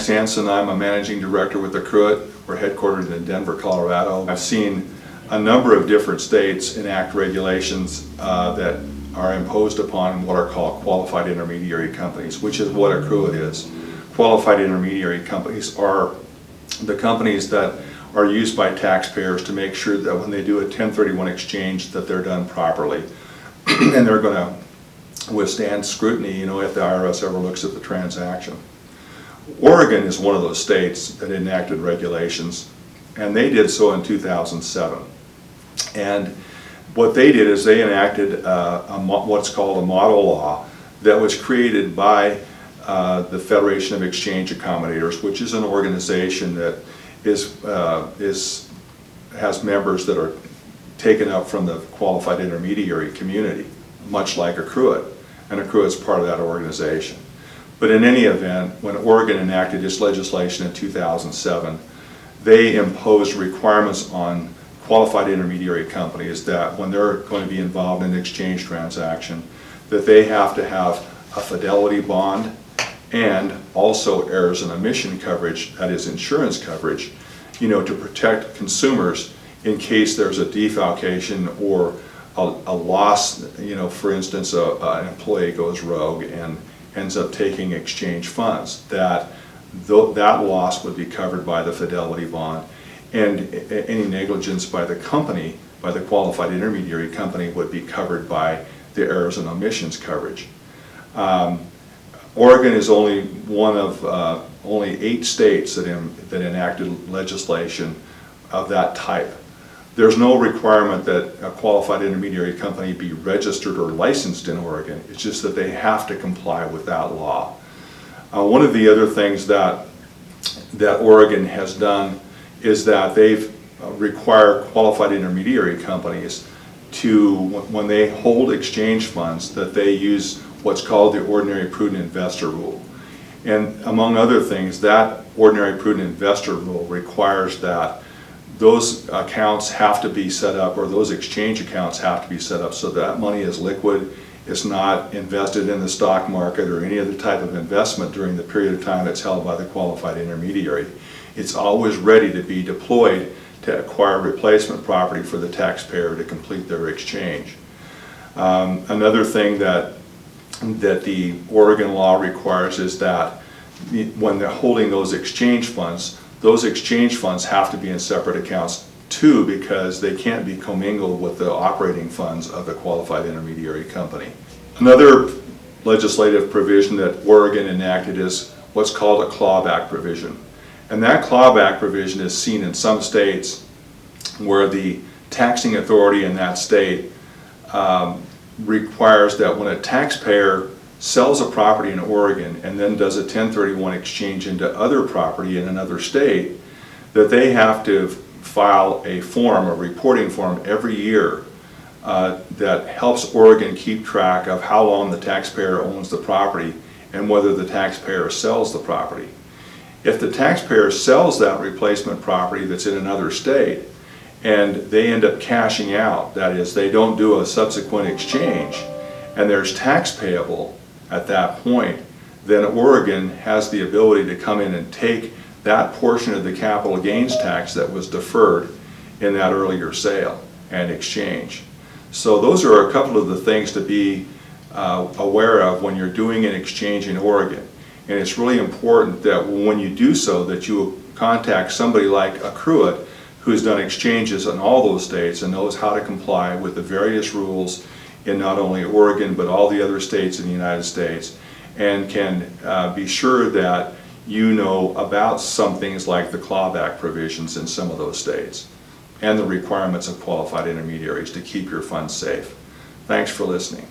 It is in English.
Max Hansen. I'm a managing director with Accruit. We're headquartered in Denver, Colorado. I've seen a number of different states enact regulations that are imposed upon what are called qualified intermediary companies, which is what Accruit is. Qualified intermediary companies are the companies that are used by taxpayers to make sure that when they do a 1031 exchange that they're done properly and they're going to withstand scrutiny, if the IRS ever looks at the transaction. Oregon is one of those states that enacted regulations, and they did so in 2007. And what they did is they enacted what's called a model law that was created by the Federation of Exchange Accommodators, which is an organization that has members that are taken up from the qualified intermediary community, much like Accruit, and Accruit is part of that organization. But in any event, when Oregon enacted its legislation in 2007, they imposed requirements on qualified intermediary companies that when they're going to be involved in an exchange transaction, that they have to have a fidelity bond and also errors and omission coverage, that is insurance coverage, to protect consumers in case there's a defalcation or a loss, for instance, an employee goes rogue and ends up taking exchange funds, that loss would be covered by the fidelity bond, and any negligence by the company, by the qualified intermediary company, would be covered by the errors and omissions coverage. Oregon is only one of only 8 states that enacted legislation of that type. There's no requirement that a qualified intermediary company be registered or licensed in Oregon. It's just that they have to comply with that law. One of the other things that Oregon has done is that they've required qualified intermediary companies to, when they hold exchange funds, that they use what's called the ordinary prudent investor rule. And among other things, that ordinary prudent investor rule requires that those accounts have to be set up, or those exchange accounts have to be set up so that money is liquid, it's not invested in the stock market or any other type of investment during the period of time it's held by the qualified intermediary. It's always ready to be deployed to acquire replacement property for the taxpayer to complete their exchange. Another thing that the Oregon law requires is that when they're holding those exchange funds have to be in separate accounts too, because they can't be commingled with the operating funds of the qualified intermediary company. Another legislative provision that Oregon enacted is what's called a clawback provision. And that clawback provision is seen in some states where the taxing authority in that state requires that when a taxpayer sells a property in Oregon and then does a 1031 exchange into other property in another state, that they have to file a form, a reporting form every year that helps Oregon keep track of how long the taxpayer owns the property and whether the taxpayer sells the property. If the taxpayer sells that replacement property that's in another state and they end up cashing out, that is, they don't do a subsequent exchange, and there's tax payable at that point, then Oregon has the ability to come in and take that portion of the capital gains tax that was deferred in that earlier sale and exchange. So those are a couple of the things to be aware of when you're doing an exchange in Oregon. And it's really important that when you do so, that you contact somebody like Accruit, who's done exchanges in all those states and knows how to comply with the various rules in not only Oregon but all the other states in the United States, and can be sure that you know about some things like the clawback provisions in some of those states and the requirements of qualified intermediaries to keep your funds safe. Thanks for listening.